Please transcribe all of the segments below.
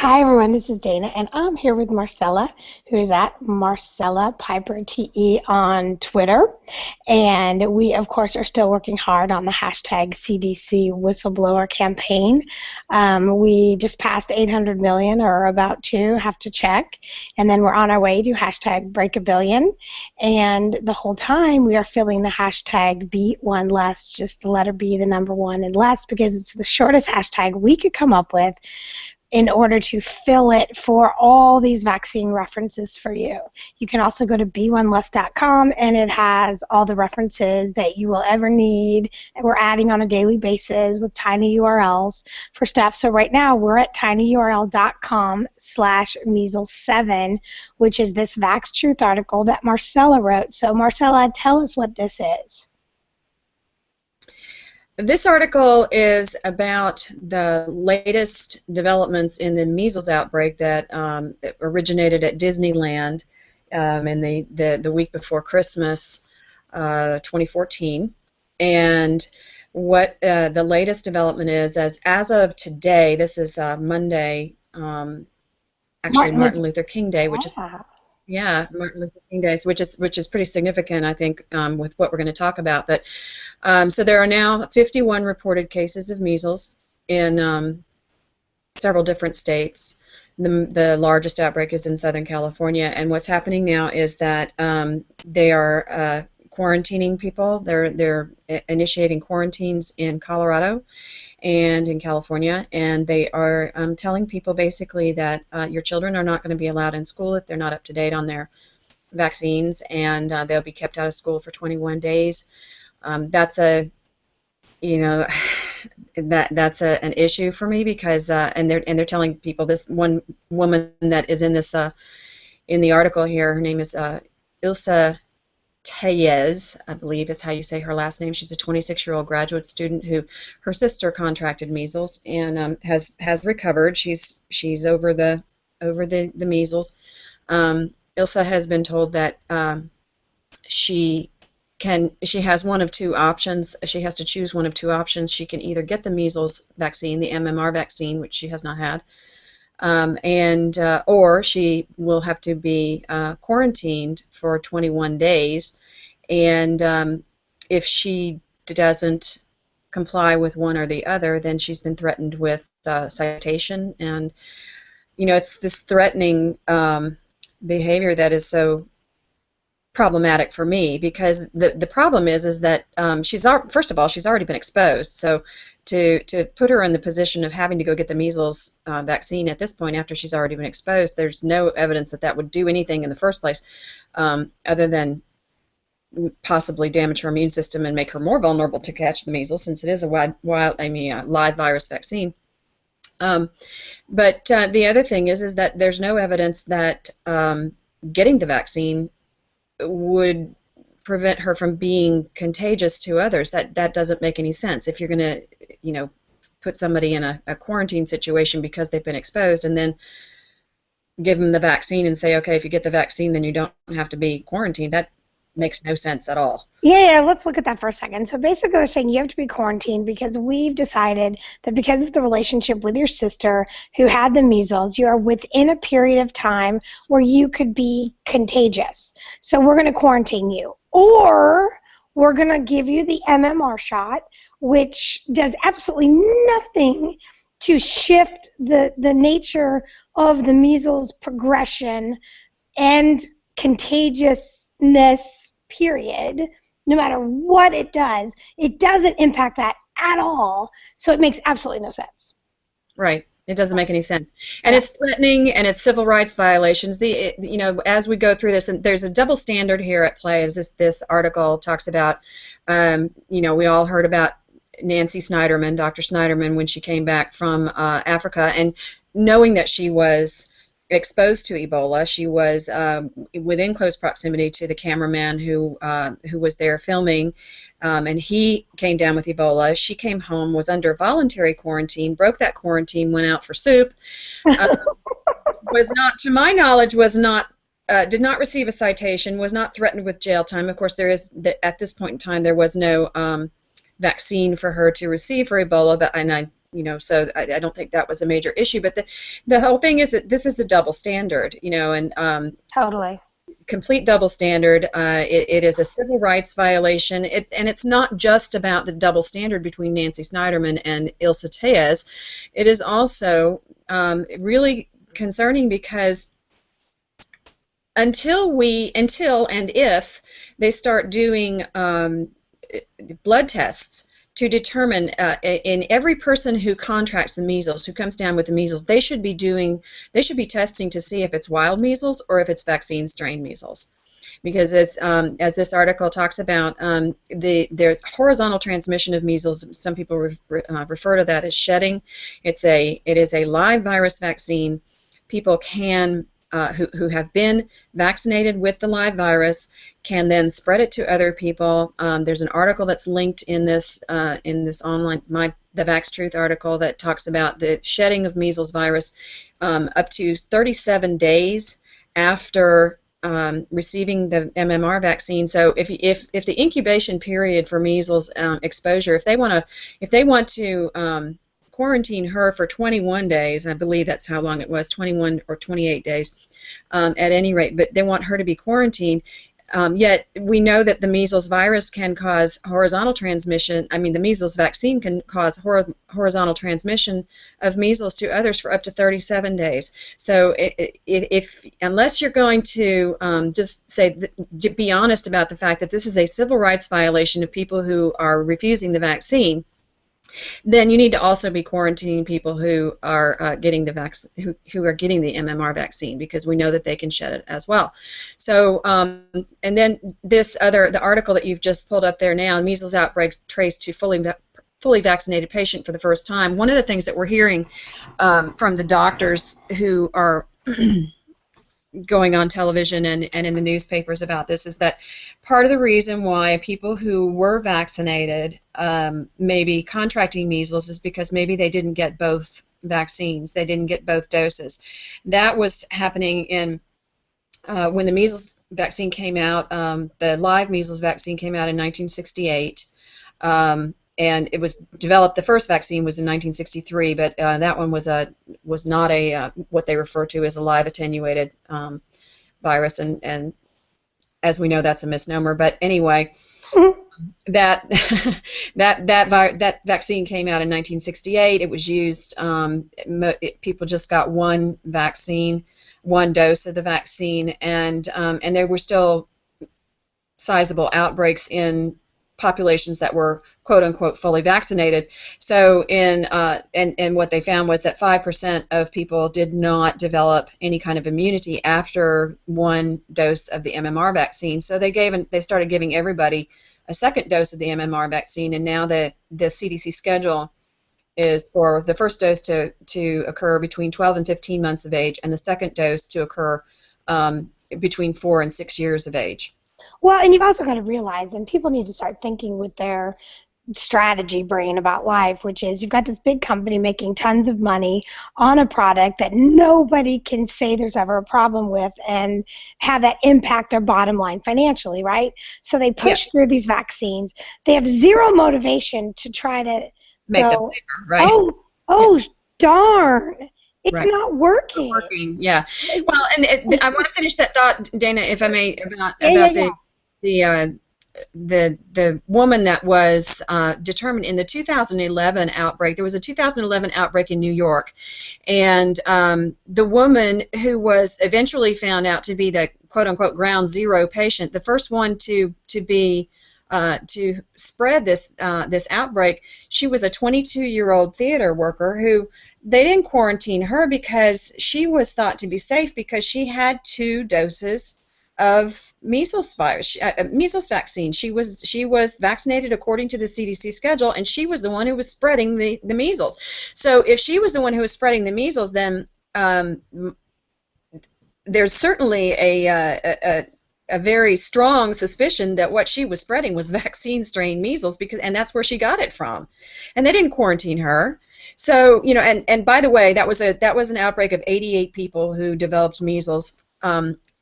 Hi everyone, this is Dana, and I'm here with Marcella, who is at Marcella Piper TE on Twitter. And we, of course, are still working hard on the hashtag CDC whistleblower campaign. We just passed 800 million, or about to, have to check. And then we're on our way to hashtag break a billion. And the whole time we are filling the hashtag beat one less, just the letter B, the number one, and less, because it's the shortest hashtag we could come up with in order to fill it for all these vaccine references for you. You can also go to b1less.com, and it has all the references that you will ever need, and we're adding on a daily basis with tiny URLs for stuff. So right now we're at tinyurl.com/measles7, which is this Vax Truth article that Marcella wrote. So Marcella, tell us what this is. This article is about the latest developments in the measles outbreak that originated at Disneyland in the week before Christmas, 2014. And what the latest development is, as of today, this is Monday, actually Martin Luther King Day, which is Martin Luther King Day, which is pretty significant, I think, with what we're going to talk about. But so there are now 51 reported cases of measles in several different states. The largest outbreak is in Southern California, and what's happening now is that they are quarantining people. They're initiating quarantines in Colorado and in California, and they are telling people basically that your children are not going to be allowed in school if they're not up to date on their vaccines, and they'll be kept out of school for 21 days. That's an issue for me, because and they're telling people, this one woman that is in this in the article here, her name is Ilsa Tellez, I believe is how you say her last name. She's a 26-year-old graduate student who her sister contracted measles and has recovered. She's over the measles. Ilsa has been told that she has one of two options. She has to choose one of two options. She can either get the measles vaccine, the MMR vaccine, which she has not had, or she will have to be quarantined for 21 days. And if she doesn't comply with one or the other, then she's been threatened with citation. And it's this threatening behavior that is so problematic for me, because the problem is that first of all, she's already been exposed. So to put her in the position of having to go get the measles vaccine at this point after she's already been exposed, there's no evidence that would do anything in the first place, other than possibly damage her immune system and make her more vulnerable to catch the measles, since it is a live virus vaccine. But the other thing is that there's no evidence that getting the vaccine would prevent her from being contagious to others. That doesn't make any sense. If you're going to, put somebody in a quarantine situation because they've been exposed, and then give them the vaccine and say, okay, if you get the vaccine, then you don't have to be quarantined, that makes no sense at all. Yeah, let's look at that for a second. So basically they're saying you have to be quarantined because we've decided that because of the relationship with your sister who had the measles, you are within a period of time where you could be contagious. So we're going to quarantine you. Or we're going to give you the MMR shot, which does absolutely nothing to shift the nature of the measles progression and contagiousness, period. No matter what it doesn't impact that at all, so it makes absolutely no sense. Right. It doesn't make any sense. And it's threatening, and it's civil rights violations. As we go through this, and there's a double standard here at play, as this article talks about. We all heard about Nancy Snyderman, Dr. Snyderman, when she came back from Africa, and knowing that she was exposed to Ebola. She was within close proximity to the cameraman who was there filming, and he came down with Ebola. She came home, was under voluntary quarantine, broke that quarantine, went out for soup. Was not, to my knowledge, did not receive a citation, was not threatened with jail time. Of course, at this point in time, there was no vaccine for her to receive for Ebola, but So I don't think that was a major issue. But the whole thing is that this is a double standard, and Totally. complete double standard. It is a civil rights violation, and it's not just about the double standard between Nancy Snyderman and Ilsa Tejas. It is also really concerning because until and if they start doing blood tests to determine in every person who contracts the measles, who comes down with the measles, they should be testing to see if it's wild measles or if it's vaccine strain measles. Because as this article talks about, there's horizontal transmission of measles. Some people refer to that as shedding. It is a live virus vaccine. People can who have been vaccinated with the live virus can then spread it to other people. There's an article that's linked in this online, the VaxTruth article, that talks about the shedding of measles virus up to 37 days after receiving the MMR vaccine. So if the incubation period for measles exposure, if they want to quarantine her for 21 days, I believe that's how long it was, 21 or 28 days at any rate, but they want her to be quarantined. Yet we know that the measles virus can cause horizontal transmission. I mean, the measles vaccine can cause horizontal transmission of measles to others for up to 37 days. So unless you're going to just be honest about the fact that this is a civil rights violation of people who are refusing the vaccine, then you need to also be quarantining people who are getting the who are getting the MMR vaccine, because we know that they can shed it as well. So, and then the article that you've just pulled up there now, measles outbreak traced to fully vaccinated patient for the first time. One of the things that we're hearing from the doctors who are going on television and in the newspapers about this is that part of the reason why people who were vaccinated may be contracting measles is because maybe they didn't get both vaccines, they didn't get both doses. That was happening when the measles vaccine came out, the live measles vaccine came out in 1968. And it was developed. The first vaccine was in 1963, but that one was not what they refer to as a live attenuated virus, and as we know, that's a misnomer. But anyway, that vaccine came out in 1968. It was used. People just got one vaccine, one dose of the vaccine, and there were still sizable outbreaks in populations that were quote unquote fully vaccinated. So and what they found was that 5% of people did not develop any kind of immunity after one dose of the MMR vaccine. So they started giving everybody a second dose of the MMR vaccine, and now the CDC schedule is for the first dose to occur between 12 and 15 months of age, and the second dose to occur between 4 and 6 years of age. Well, and you've also got to realize, and people need to start thinking with their strategy brain about life, which is you've got this big company making tons of money on a product that nobody can say there's ever a problem with and have that impact their bottom line financially, right? So they push through these vaccines. They have zero motivation to try to make them bigger, right? Darn. It's not working. Not working, yeah. Well, and I want to finish that thought, Dana, if I may, about the woman that was determined in the 2011 outbreak. There was a 2011 outbreak in New York, and the woman who was eventually found out to be the quote-unquote ground zero patient, the first one to spread this outbreak, she was a 22-year-old theater worker who they didn't quarantine her because she was thought to be safe because she had 2 doses of measles virus, measles vaccine. She was vaccinated according to the CDC schedule, and she was the one who was spreading the measles. So if she was the one who was spreading the measles, then there's certainly a very strong suspicion that what she was spreading was vaccine strain measles, and that's where she got it from, and they didn't quarantine her. So and by the way, that was an outbreak of 88 people who developed measles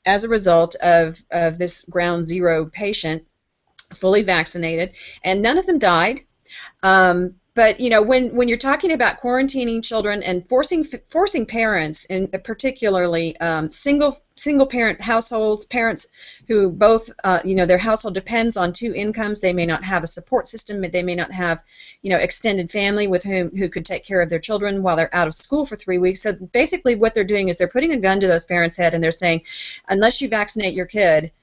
as a result of this ground zero patient, fully vaccinated, and none of them died. But But you know, when you're talking about quarantining children and forcing parents, and particularly single parent households, parents who both you know, their household depends on two incomes, they may not have a support system, they may not have, you know, extended family with who could take care of their children while they're out of school for 3 weeks. So basically, what they're doing is they're putting a gun to those parents' head, and they're saying, unless you vaccinate your kid,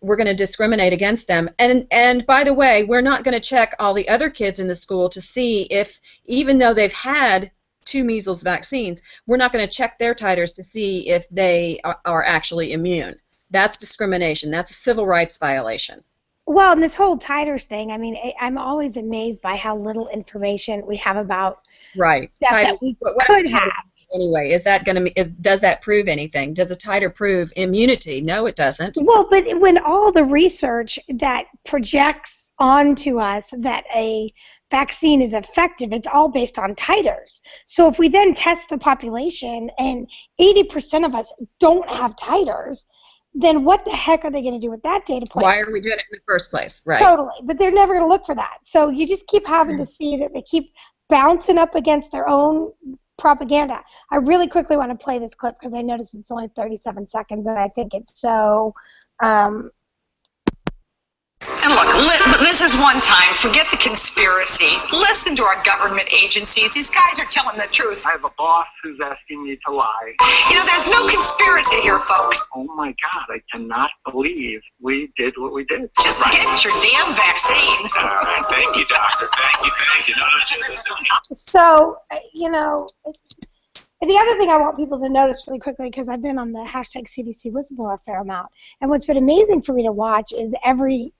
we're going to discriminate against them. And by the way, we're not going to check all the other kids in the school to see if, even though they've had 2 measles vaccines, we're not going to check their titers to see if they are actually immune. That's discrimination. That's a civil rights violation. Well, and this whole titers thing, I mean, I'm always amazed by how little information we have about right. Stuff Titers, that we what could is a titer have. anyway? Is that going to does that prove anything? Does a titer prove immunity? No, it doesn't. Well, but when all the research that projects onto us that a vaccine is effective, it's all based on titers. So if we then test the population and 80% of us don't have titers, then what the heck are they going to do with that data point? Why are we doing it in the first place? Right. Totally, but they're never going to look for that. So you just keep having to see that they keep bouncing up against their own propaganda. I really quickly want to play this clip because I noticed it's only 37 seconds, and I think it's so... And look, this is one time. Forget the conspiracy. Listen to our government agencies. These guys are telling the truth. I have a boss who's asking me to lie. You know, there's no conspiracy here, folks. Oh my God, I cannot believe we did what we did. Just get your damn vaccine. All right, thank you, doctor. Thank you. So, you know, the other thing I want people to notice really quickly, because I've been on the hashtag CDC whistleblower a fair amount, and what's been amazing for me to watch is every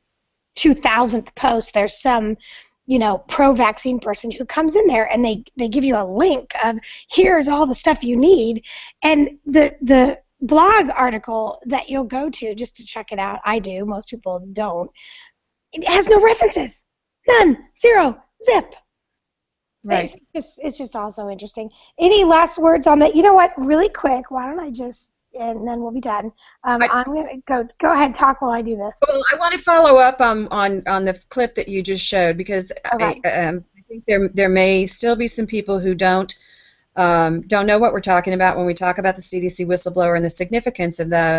2000th post there's some, you know, pro-vaccine person who comes in there and they give you a link of here's all the stuff you need, and the blog article that you'll go to just to check it out, I do, most people don't, it has no references, none, zero, zip. Right. It's just also interesting. Any last words on that? You know what? Really quick, why don't I just, and then we'll be done. I'm going to go ahead, talk while I do this. Well, I want to follow up on the clip that you just showed, because Okay. I think there may still be some people who don't know what we're talking about when we talk about the CDC whistleblower and the significance of the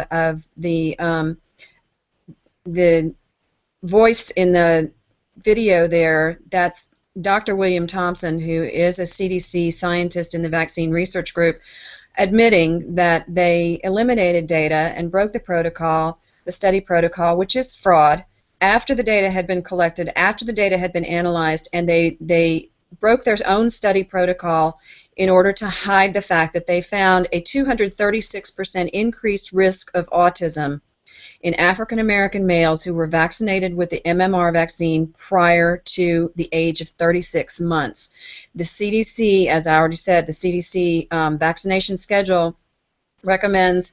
voice in the video there. That's Dr. William Thompson, who is a CDC scientist in the vaccine research group, admitting that they eliminated data and broke the protocol, the study protocol, which is fraud, after the data had been collected, after the data had been analyzed, and they broke their own study protocol in order to hide the fact that they found a 236% increased risk of autism in African American males who were vaccinated with the MMR vaccine prior to the age of 36 months. The CDC, as I already said, the CDC vaccination schedule recommends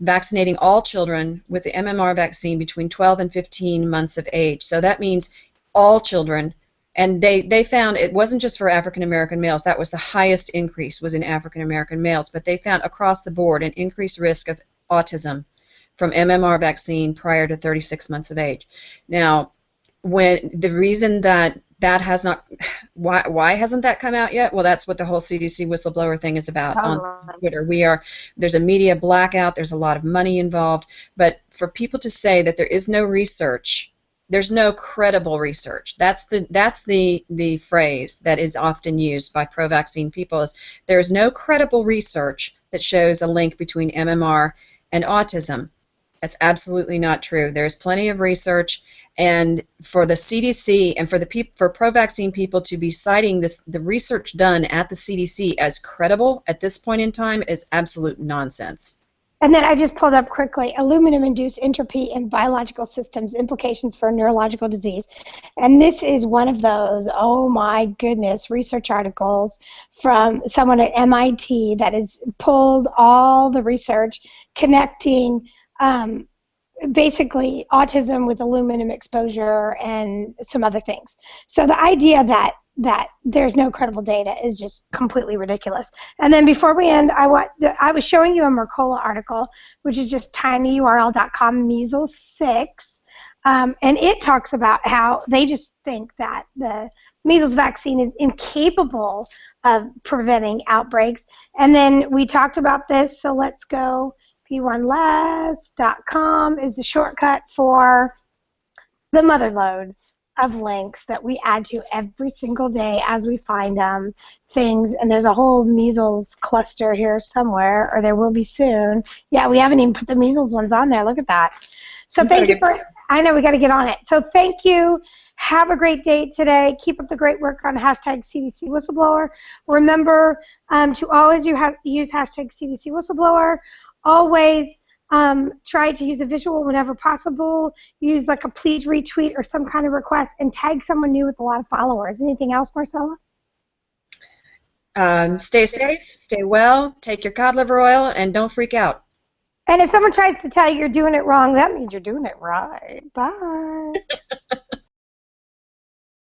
vaccinating all children with the MMR vaccine between 12 and 15 months of age. So that means all children. And they found it wasn't just for African American males. That was the highest increase, was in African American males. But they found across the board an increased risk of autism from MMR vaccine prior to 36 months of age. Now, when the reason that has not, why hasn't that come out yet? Well, that's what the whole CDC whistleblower thing is about on Twitter. There's a media blackout. There's a lot of money involved. But for people to say that there is no research, there's no credible research. That's the phrase that is often used by pro-vaccine people, is there's no credible research that shows a link between MMR and autism. That's absolutely not true. There's plenty of research, and for the CDC and for pro-vaccine people to be citing the research done at the CDC as credible at this point in time is absolute nonsense. And then I just pulled up quickly, aluminum-induced entropy in biological systems, implications for neurological disease. And this is one of those, oh my goodness, research articles from someone at MIT that has pulled all the research connecting basically autism with aluminum exposure and some other things. So the idea that there's no credible data is just completely ridiculous. And then before we end, I was showing you a Mercola article, which is just tinyurl.com, measles 6, and it talks about how they just think that the measles vaccine is incapable of preventing outbreaks. And then we talked about this, so let's go. p1less.com is the shortcut for the motherlode of links that we add to every single day as we find things. And there's a whole measles cluster here somewhere, or there will be soon. Yeah, we haven't even put the measles ones on there. Look at that. So thank you for, I know we got to get on it. So thank you. Have a great day today. Keep up the great work on hashtag CDC Whistleblower. Remember to always use hashtag CDC Whistleblower. Always try to use a visual whenever possible. Use like a please retweet or some kind of request, and tag someone new with a lot of followers. Anything else, Marcella? Stay safe, stay well, take your cod liver oil, and don't freak out. And if someone tries to tell you you're doing it wrong, that means you're doing it right. Bye.